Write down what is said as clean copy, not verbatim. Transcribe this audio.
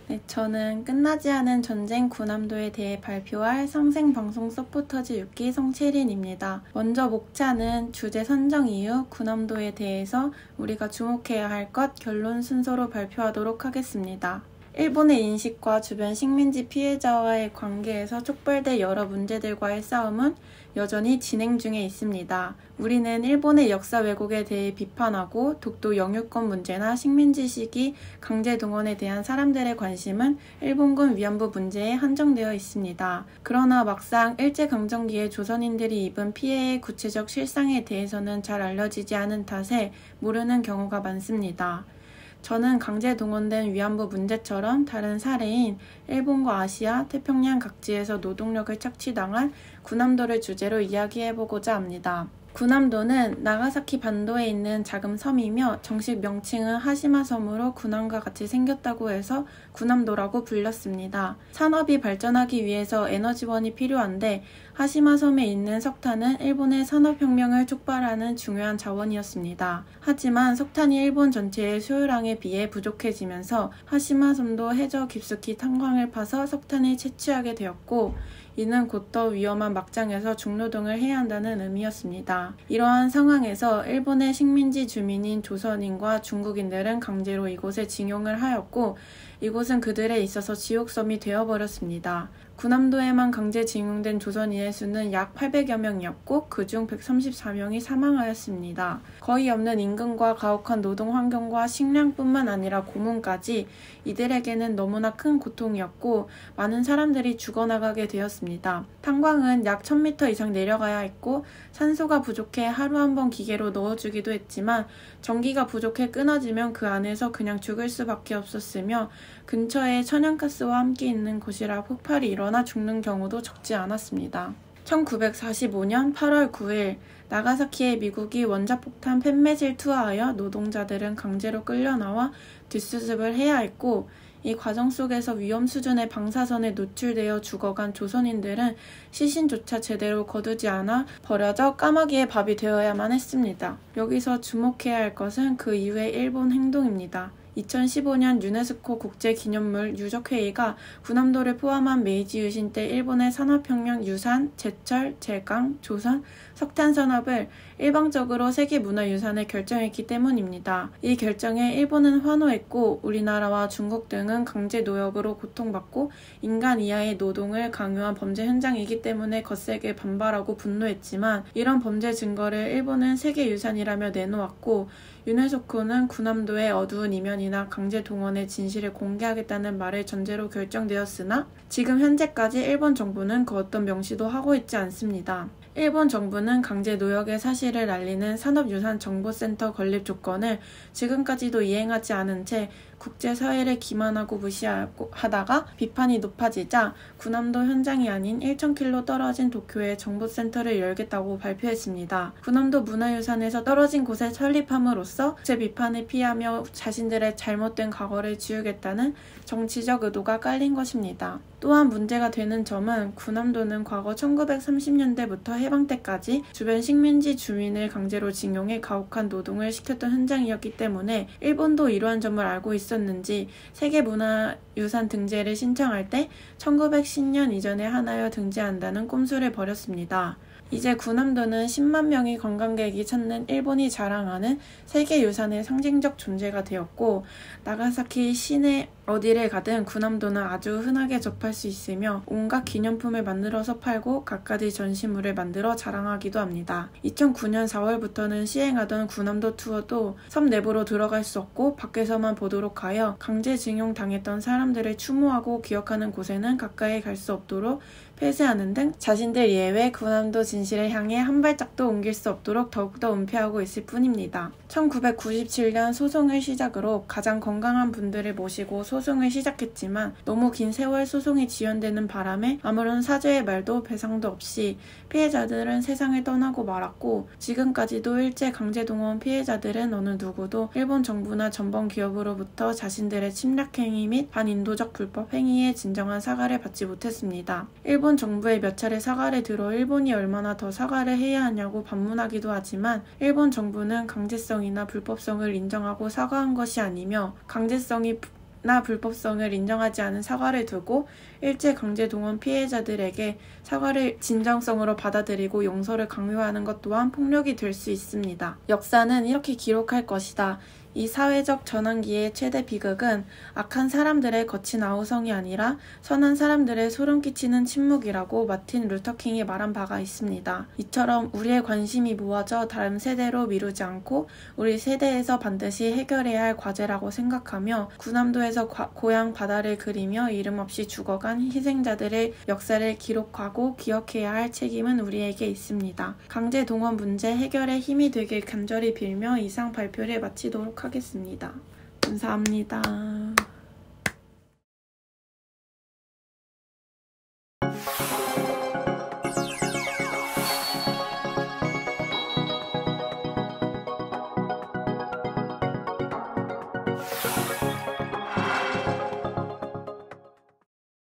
네, 저는 끝나지 않은 전쟁 군함도에 대해 발표할 상생방송 서포터즈 6기 성채린입니다. 먼저 목차는 주제 선정 이유, 군함도에 대해서 우리가 주목해야 할 것 결론 순서로 발표하도록 하겠습니다. 일본의 인식과 주변 식민지 피해자와의 관계에서 촉발될 여러 문제들과의 싸움은 여전히 진행 중에 있습니다. 우리는 일본의 역사 왜곡에 대해 비판하고 독도 영유권 문제나 식민지 시기 강제 동원에 대한 사람들의 관심은 일본군 위안부 문제에 한정되어 있습니다. 그러나 막상 일제강점기에 조선인들이 입은 피해의 구체적 실상에 대해서는 잘 알려지지 않은 탓에 모르는 경우가 많습니다. 저는 강제 동원된 위안부 문제처럼 다른 사례인 일본과 아시아, 태평양 각지에서 노동력을 착취당한 군함도를 주제로 이야기해보고자 합니다. 군함도는 나가사키 반도에 있는 작은 섬이며 정식 명칭은 하시마 섬으로 군함과 같이 생겼다고 해서 군함도라고 불렸습니다. 산업이 발전하기 위해서 에너지원이 필요한데 하시마 섬에 있는 석탄은 일본의 산업혁명을 촉발하는 중요한 자원이었습니다. 하지만 석탄이 일본 전체의 수요량에 비해 부족해지면서 하시마 섬도 해저 깊숙이 탄광을 파서 석탄을 채취하게 되었고 이는 곧 더 위험한 막장에서 중노동을 해야 한다는 의미였습니다. 이러한 상황에서 일본의 식민지 주민인 조선인과 중국인들은 강제로 이곳에 징용을 하였고 이곳은 그들에 있어서 지옥섬이 되어버렸습니다. 군함도에만 강제 징용된 조선인의 수는 약 800여 명이었고 그중 134명이 사망하였습니다. 거의 없는 임금과 가혹한 노동 환경과 식량뿐만 아니라 고문까지 이들에게는 너무나 큰 고통이었고 많은 사람들이 죽어나가게 되었습니다. 탄광은 약 1000m 이상 내려가야 했고 산소가 부족해 하루 한 번 기계로 넣어주기도 했지만 전기가 부족해 끊어지면 그 안에서 그냥 죽을 수밖에 없었으며 근처에 천연가스와 함께 있는 곳이라 폭발이 일어나 죽는 경우도 적지 않았습니다. 1945년 8월 9일 나가사키에 미국이 원자폭탄 팻맷을 투하하여 노동자들은 강제로 끌려나와 뒷수습을 해야 했고 이 과정 속에서 위험 수준의 방사선에 노출되어 죽어간 조선인들은 시신조차 제대로 거두지 않아 버려져 까마귀의 밥이 되어야만 했습니다. 여기서 주목해야 할 것은 그 이후의 일본 행동입니다. 2015년 유네스코 국제기념물 유적회의가 군함도를 포함한 메이지 유신 때 일본의 산업혁명 유산, 제철, 제강, 조선, 석탄 산업을 일방적으로 세계문화유산에 결정했기 때문입니다. 이 결정에 일본은 환호했고 우리나라와 중국 등은 강제 노역으로 고통받고 인간 이하의 노동을 강요한 범죄 현장이기 때문에 거세게 반발하고 분노했지만 이런 범죄 증거를 일본은 세계유산이라며 내놓았고 유네스코는 군함도의 어두운 이면이나 강제 동원의 진실을 공개하겠다는 말을 전제로 결정되었으나 지금 현재까지 일본 정부는 그 어떤 명시도 하고 있지 않습니다. 일본 정부는 강제 노역의 사실을 알리는 산업유산정보센터 건립 조건을 지금까지도 이행하지 않은 채 국제사회를 기만하고 무시하다가 비판이 높아지자 군함도 현장이 아닌 1000km 떨어진 도쿄에 정보센터를 열겠다고 발표했습니다. 군함도 문화유산에서 떨어진 곳에 설립함으로써 국제 비판을 피하며 자신들의 잘못된 과거를 지우겠다는 정치적 의도가 깔린 것입니다. 또한 문제가 되는 점은 군함도는 과거 1930년대부터 해방 때까지 주변 식민지 주민을 강제로 징용해 가혹한 노동을 시켰던 현장이었기 때문에 일본도 이러한 점을 알고 있었는지 세계문화유산 등재를 신청할 때 1910년 이전에 하나여 등재한다는 꼼수를 벌였습니다. 이제 군함도는 10만 명의 관광객이 찾는 일본이 자랑하는 세계유산의 상징적 존재가 되었고 나가사키 시내 어디를 가든 군함도는 아주 흔하게 접할 수 있으며 온갖 기념품을 만들어서 팔고 갖가지 전시물을 만들어 자랑하기도 합니다. 2009년 4월부터는 시행하던 군함도 투어도 섬 내부로 들어갈 수 없고 밖에서만 보도록 하여 강제징용 당했던 사람들을 추모하고 기억하는 곳에는 가까이 갈 수 없도록 폐쇄하는 등 자신들 예외 군함도 진실을 향해 한 발짝도 옮길 수 없도록 더욱더 은폐하고 있을 뿐입니다. 1997년 소송을 시작으로 가장 건강한 분들을 모시고 소송을 시작했지만 너무 긴 세월 소송이 지연되는 바람에 아무런 사죄의 말도 배상도 없이 피해자들은 세상을 떠나고 말았고, 지금까지도 일제강제동원 피해자들은 어느 누구도 일본 정부나 전범 기업으로부터 자신들의 침략행위 및 반인도적 불법 행위에 진정한 사과를 받지 못했습니다. 일본 정부에 몇 차례 사과를 들어 일본이 얼마나 더 사과를 해야 하냐고 반문하기도 하지만, 일본 정부는 강제성이나 불법성을 인정하고 사과한 것이 아니며 강제성이나 불법성을 인정하지 않은 사과를 두고 일제강제동원 피해자들에게 사과를 진정성으로 받아들이고 용서를 강요하는 것 또한 폭력이 될 수 있습니다. 역사는 이렇게 기록할 것이다. 이 사회적 전환기의 최대 비극은 악한 사람들의 거친 아우성이 아니라 선한 사람들의 소름 끼치는 침묵이라고 마틴 루터킹이 말한 바가 있습니다. 이처럼 우리의 관심이 모아져 다른 세대로 미루지 않고 우리 세대에서 반드시 해결해야 할 과제라고 생각하며, 군함도에서 고향 바다를 그리며 이름 없이 죽어간 희생자들의 역사를 기록하고 기억해야 할 책임은 우리에게 있습니다. 강제동원 문제 해결에 힘이 되길 간절히 빌며 이상 발표를 마치도록 하겠습니다. 감사합니다.